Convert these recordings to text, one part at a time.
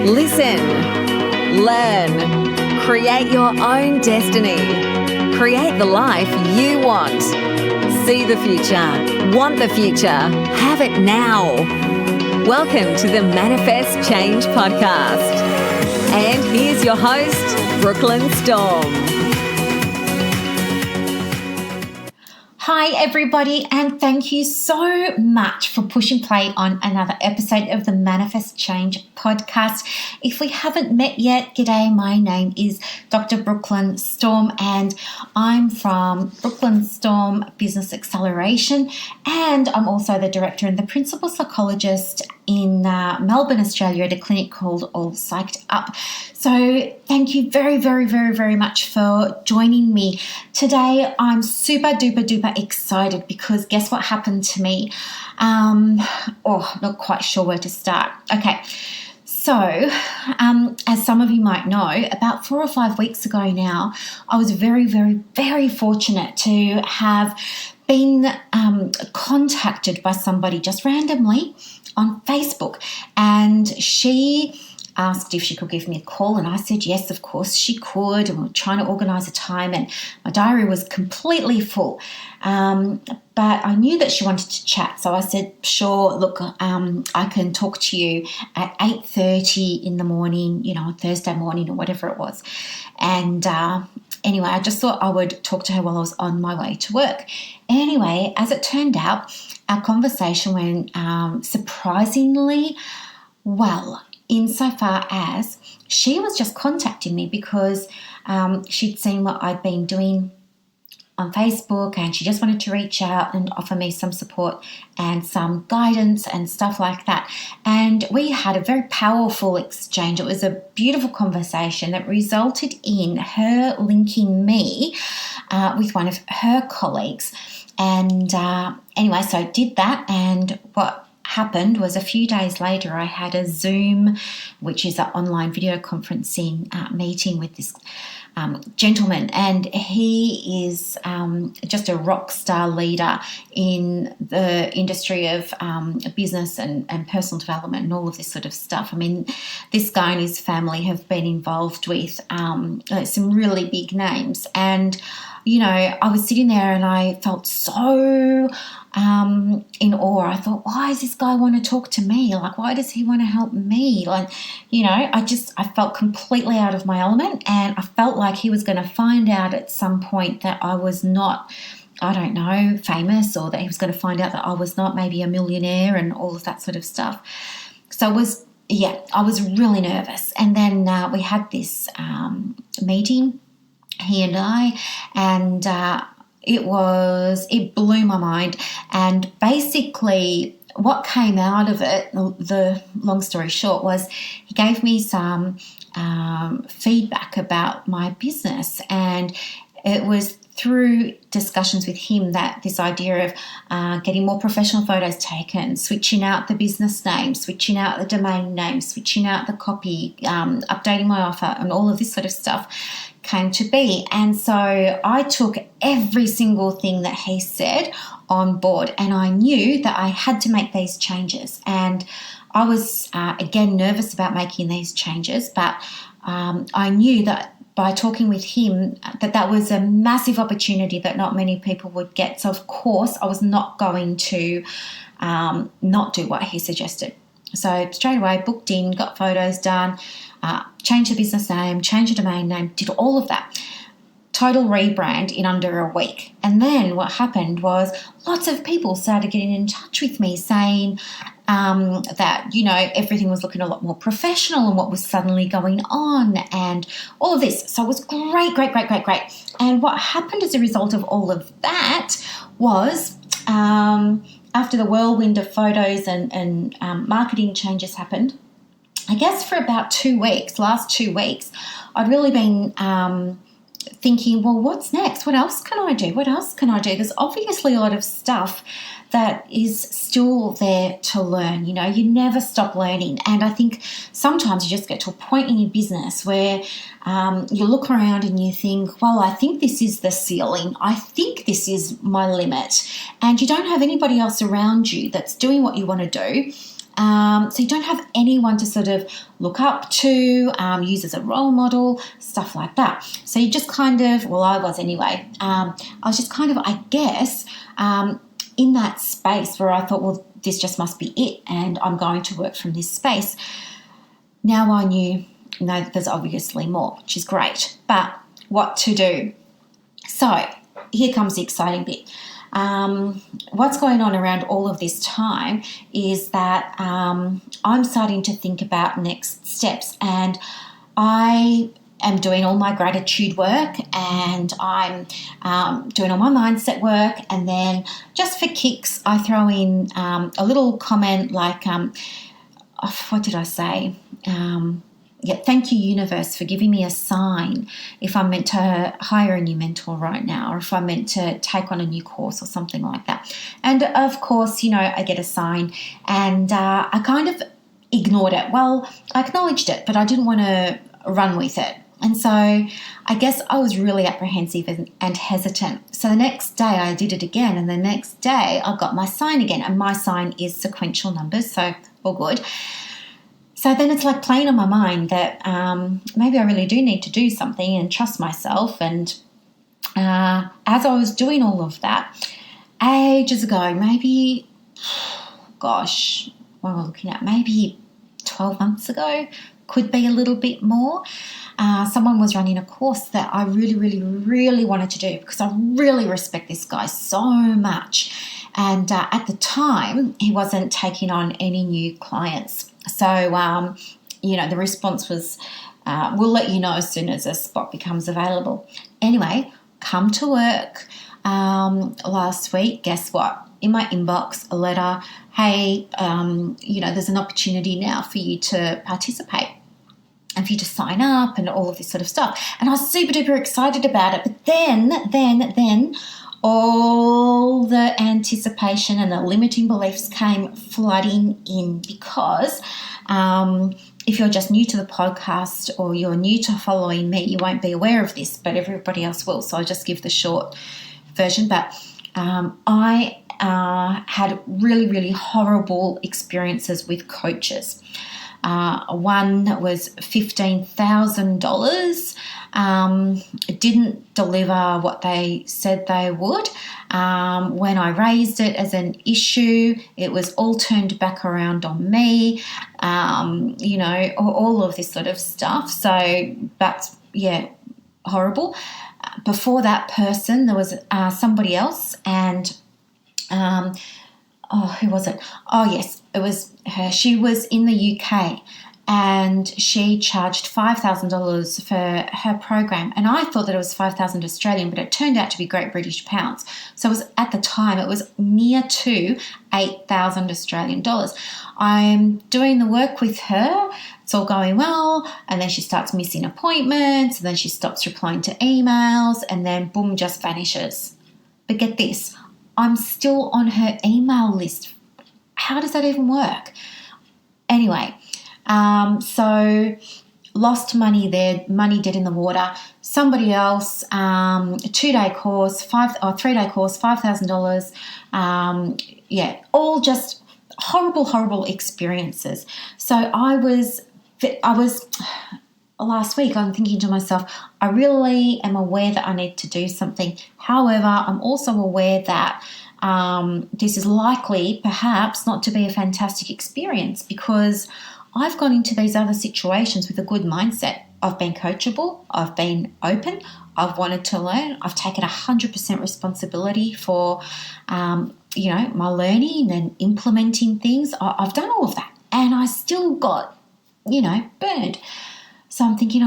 Listen, learn, create your own destiny. Create the life you want. See the future, want the future, have it now. Welcome to the Manifest Change Podcast. And here's your host, Brooklyn Storm. Hi everybody, and thank you so much for pushing play on another episode of the Manifest Change Podcast. If we haven't met yet, g'day, my name is Dr. Brooklyn Storm and I'm from Brooklyn Storm Business Acceleration, and I'm also the director and the principal psychologist in Melbourne, Australia at a clinic called All Psyched Up. So thank you very, very, very, very much for joining me. Today I'm super duper duper excited because guess what happened to me? I'm not quite sure where to start. Okay. So, as some of you might know, about 4 or 5 weeks ago now, I was very, very, very fortunate to have been contacted by somebody just randomly on Facebook, and she asked if she could give me a call, and I said yes, of course she could, and we were trying to organise a time, and my diary was completely full. But I knew that she wanted to chat, so I said, sure, look, I can talk to you at 8:30 in the morning, on Thursday morning or whatever it was. And anyway, I just thought I would talk to her while I was on my way to work. Anyway, as it turned out, our conversation went surprisingly well, insofar as she was just contacting me because she'd seen what I'd been doing on Facebook, and she just wanted to reach out and offer me some support and some guidance and stuff like that. And we had a very powerful exchange. It was a beautiful conversation that resulted in her linking me with one of her colleagues. And anyway, so I did that, and what happened was a few days later I had a Zoom, which is an online video conferencing meeting with this gentleman, and he is just a rock star leader in the industry of business and personal development and all of this sort of stuff. I mean, this guy and his family have been involved with some really big names, and I was sitting there and I felt so in awe. I thought, why does this guy want to talk to me? Like, why does he want to help me? Like, I felt completely out of my element, and I felt like he was going to find out at some point that I was not, I don't know, famous, or that he was going to find out that I was not maybe a millionaire and all of that sort of stuff. So I was really nervous. And then we had this meeting, he and I, and it blew my mind. And basically what came out of it, the long story short, was he gave me some feedback about my business, and it was through discussions with him that this idea of getting more professional photos taken, switching out the business name, switching out the domain name, switching out the copy, updating my offer, and all of this sort of stuff came to be. And so I took every single thing that he said on board, and I knew that I had to make these changes. And I was, again, nervous about making these changes, but I knew that by talking with him that was a massive opportunity that not many people would get. So, of course, I was not going to not do what he suggested. So straight away, booked in, got photos done, changed the business name, changed the domain name, did all of that. Total rebrand in under a week. And then what happened was lots of people started getting in touch with me saying that, everything was looking a lot more professional and what was suddenly going on and all of this. So it was great. And what happened as a result of all of that was after the whirlwind of photos and marketing changes happened, I guess for about last 2 weeks, I'd really been thinking, well, what's next? What else can I do? There's obviously a lot of stuff that is still there to learn. You never stop learning. And I think sometimes you just get to a point in your business where you look around and you think, well, I think this is the ceiling. I think this is my limit. And you don't have anybody else around you that's doing what you want to do. So you don't have anyone to sort of look up to, use as a role model, stuff like that. So you just kind of, well, I was anyway. I was just kind of, I guess, in that space where I thought, well, this just must be it, and I'm going to work from this space. Now I know that there's obviously more, which is great, but what to do? So here comes the exciting bit. What's going on around all of this time is that I'm starting to think about next steps, and I am doing all my gratitude work, and I'm doing all my mindset work, and then just for kicks I throw in a little comment like, what did I say? Thank you, universe, for giving me a sign if I'm meant to hire a new mentor right now, or if I'm meant to take on a new course or something like that. And of course, I get a sign, and I kind of ignored it. Well, I acknowledged it, but I didn't want to run with it. And so I guess I was really apprehensive and hesitant. So the next day I did it again, and the next day I got my sign again, and my sign is sequential numbers, so all good. So then it's like playing on my mind that maybe I really do need to do something and trust myself. And as I was doing all of that, ages ago, maybe, gosh, what am I looking at? Maybe 12 months ago, could be a little bit more. Someone was running a course that I really, really, really wanted to do because I really respect this guy so much. And at the time, he wasn't taking on any new clients. So, the response was, we'll let you know as soon as a spot becomes available. Anyway, come to work last week. Guess what? In my inbox, a letter, hey, there's an opportunity now for you to participate and for you to sign up and all of this sort of stuff. And I was super duper excited about it. But then all the anticipation and the limiting beliefs came flooding in because if you're just new to the podcast or you're new to following me, you won't be aware of this, but everybody else will. So I'll just give the short version. But I had really, really horrible experiences with coaches. One was $15,000. Didn't deliver what they said they would. When I raised it as an issue, it was all turned back around on me, all of this sort of stuff. So that's, horrible. Before that person, there was somebody else, and who was it? Oh, yes, it was her. She was in the UK, and she charged $5,000 for her program. And I thought that it was 5,000 Australian, but it turned out to be Great British pounds. So at the time, it was near to 8,000 Australian dollars. I'm doing the work with her. It's all going well. And then she starts missing appointments, and then she stops replying to emails, and then boom, just vanishes. But get this, I'm still on her email list. How does that even work? Anyway, so lost money there, money dead in the water. Somebody else, 2-day course, 3-day course, $5,000. All just horrible experiences. So I was last week, I'm thinking to myself, I really am aware that I need to do something. However, I'm also aware that this is likely perhaps not to be a fantastic experience because I've gone into these other situations with a good mindset. I've been coachable. I've been open. I've wanted to learn. I've taken 100% responsibility for, my learning and implementing things. I've done all of that, and I still got, burned. So I'm thinking,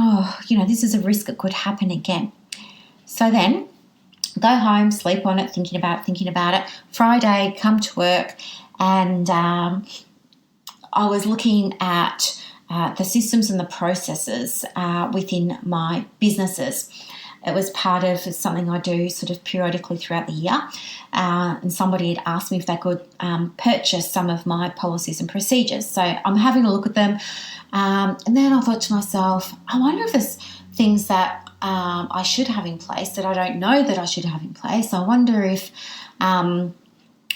this is a risk that could happen again. So then go home, sleep on it, thinking about it. Friday, come to work, and I was looking at the systems and the processes within my businesses. It was part of something I do sort of periodically throughout the year. And somebody had asked me if they could purchase some of my policies and procedures. So I'm having a look at them. And then I thought to myself, I wonder if there's things that I should have in place that I don't know that I should have in place. I wonder if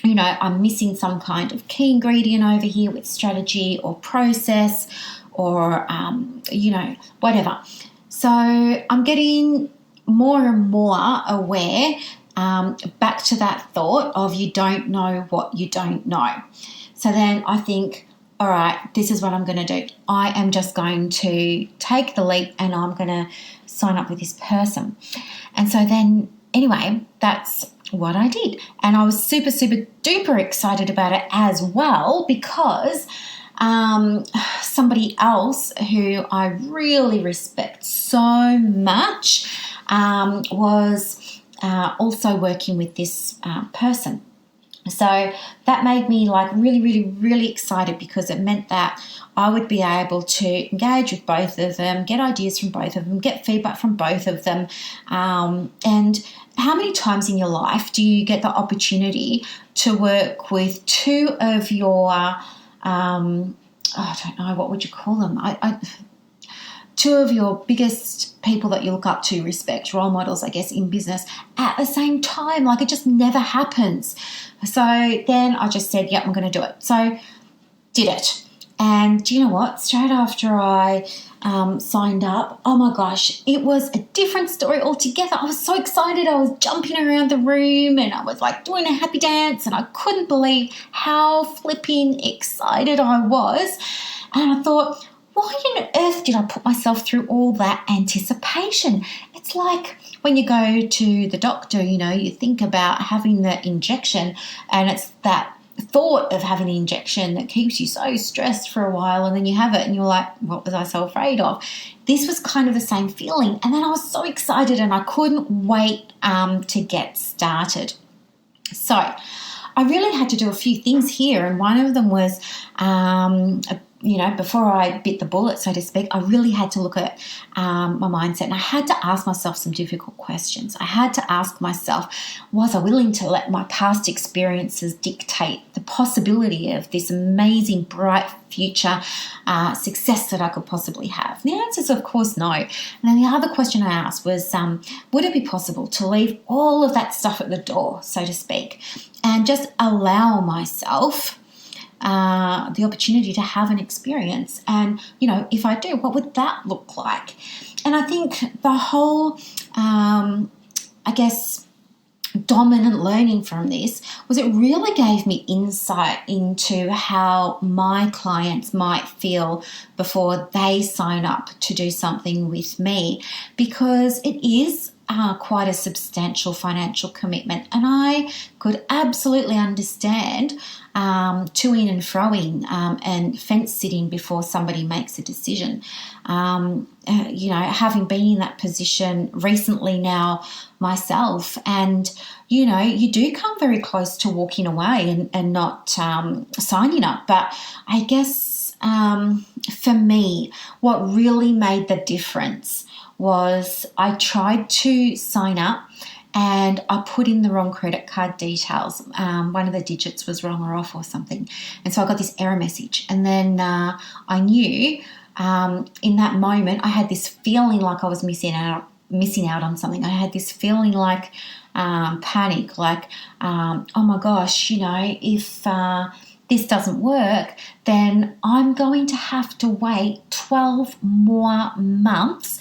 I'm missing some kind of key ingredient over here with strategy or process or, whatever. So I'm getting more and more aware back to that thought of you don't know what you don't know. So then I think, all right, this is what I'm going to do. I am just going to take the leap and I'm going to sign up with this person. And so then, anyway, that's what I did. And I was super, super duper excited about it as well because somebody else who I really respect so much was also working with this person. So that made me really, really, really excited because it meant that I would be able to engage with both of them, get ideas from both of them, get feedback from both of them. And how many times in your life do you get the opportunity to work with two of your, I don't know, what would you call them? Two of your biggest people that you look up to, respect, role models, I guess, in business at the same time. It just never happens. So then I just said, yep, I'm going to do it. So did it. And do you know what? Straight after I signed up, oh my gosh, it was a different story altogether. I was so excited. I was jumping around the room and I was doing a happy dance and I couldn't believe how flipping excited I was. And I thought, why on earth did I put myself through all that anticipation? It's like when you go to the doctor, you think about having the injection and it's that thought of having an injection that keeps you so stressed for a while and then you have it and you're like, what was I so afraid of? This was kind of the same feeling. And then I was so excited and I couldn't wait to get started. So I really had to do a few things here. And one of them was before I bit the bullet, so to speak, I really had to look at my mindset and I had to ask myself some difficult questions. I had to ask myself, was I willing to let my past experiences dictate the possibility of this amazing, bright future success that I could possibly have? The answer is, of course, no. And then the other question I asked was, would it be possible to leave all of that stuff at the door, so to speak, and just allow myself the opportunity to have an experience? And, if I do, what would that look like? And I think the whole, dominant learning from this was it really gave me insight into how my clients might feel before they sign up to do something with me, because it is quite a substantial financial commitment, and I could absolutely understand to-ing and fro-ing and fence sitting before somebody makes a decision. Having been in that position recently now myself, and you do come very close to walking away and not signing up. But I guess for me, what really made the difference was I tried to sign up and I put in the wrong credit card details. One of the digits was wrong or off or something. And so I got this error message. And then I knew in that moment I had this feeling like I was missing out on something. I had this feeling like panic, oh my gosh, if this doesn't work, then I'm going to have to wait 12 more months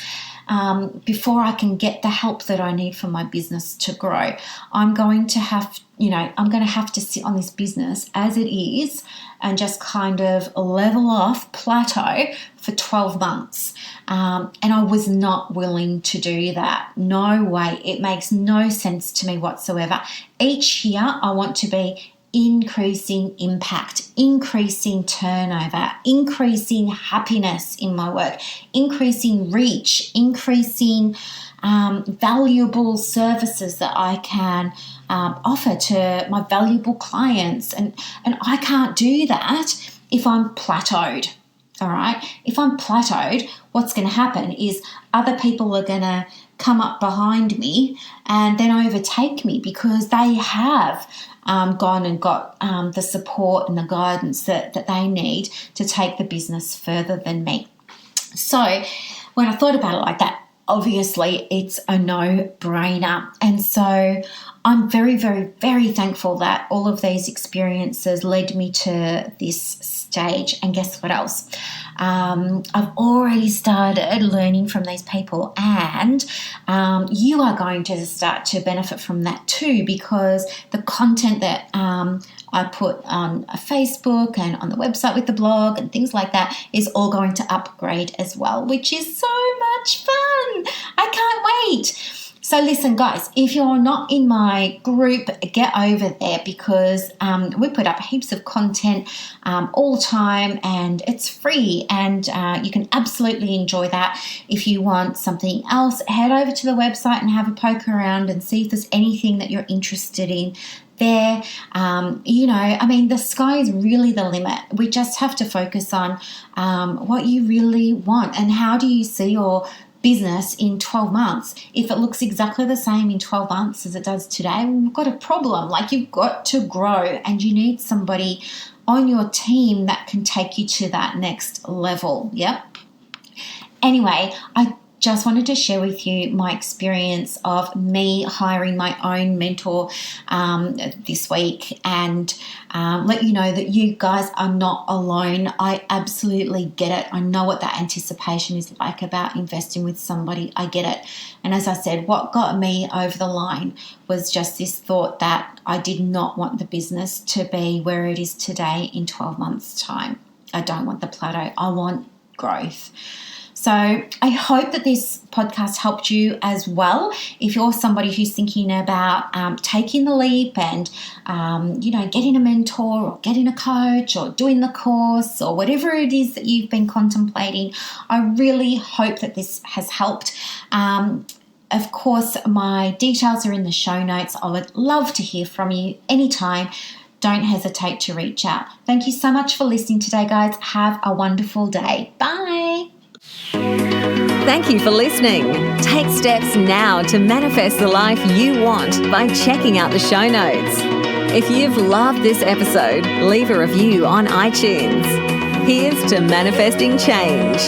before I can get the help that I need for my business to grow. I'm going to have to sit on this business as it is and just kind of level off, plateau for 12 months. And I was not willing to do that. No way. It makes no sense to me whatsoever. Each year I want to be increasing impact, increasing turnover, increasing happiness in my work, increasing reach, increasing valuable services that I can offer to my valuable clients. And I can't do that if I'm plateaued. All right. If I'm plateaued, what's going to happen is other people are going to come up behind me and then overtake me because they have gone and got the support and the guidance that they need to take the business further than me. So when I thought about it like that, obviously it's a no-brainer. And so I'm very, very, very thankful that all of these experiences led me to this stage. And guess what else? I've already started learning from these people, and you are going to start to benefit from that too, because the content that I put on Facebook and on the website with the blog and things like that is all going to upgrade as well, which is so much fun. I can't wait. So listen, guys, if you're not in my group, get over there, because we put up heaps of content all the time, and it's free, and you can absolutely enjoy that. If you want something else, head over to the website and have a poke around and see if there's anything that you're interested in there. The sky is really the limit. We just have to focus on what you really want, and how do you see your business in 12 months. If it looks exactly the same in 12 months as it does today, we've got a problem. Like, you've got to grow, and you need somebody on your team that can take you to that next level. Yep. Anyway, I just wanted to share with you my experience of me hiring my own mentor this week, and let you know that you guys are not alone. I absolutely get it. I know what that anticipation is like about investing with somebody. I get it. And as I said, what got me over the line was just this thought that I did not want the business to be where it is today in 12 months' time. I don't want the plateau. I want growth. So I hope that this podcast helped you as well. If you're somebody who's thinking about taking the leap and, getting a mentor or getting a coach or doing the course or whatever it is that you've been contemplating, I really hope that this has helped. Of course, my details are in the show notes. I would love to hear from you anytime. Don't hesitate to reach out. Thank you so much for listening today, guys. Have a wonderful day. Bye. Thank you for listening. Take steps now to manifest the life you want by checking out the show notes. If you've loved this episode, leave a review on iTunes. Here's to manifesting change.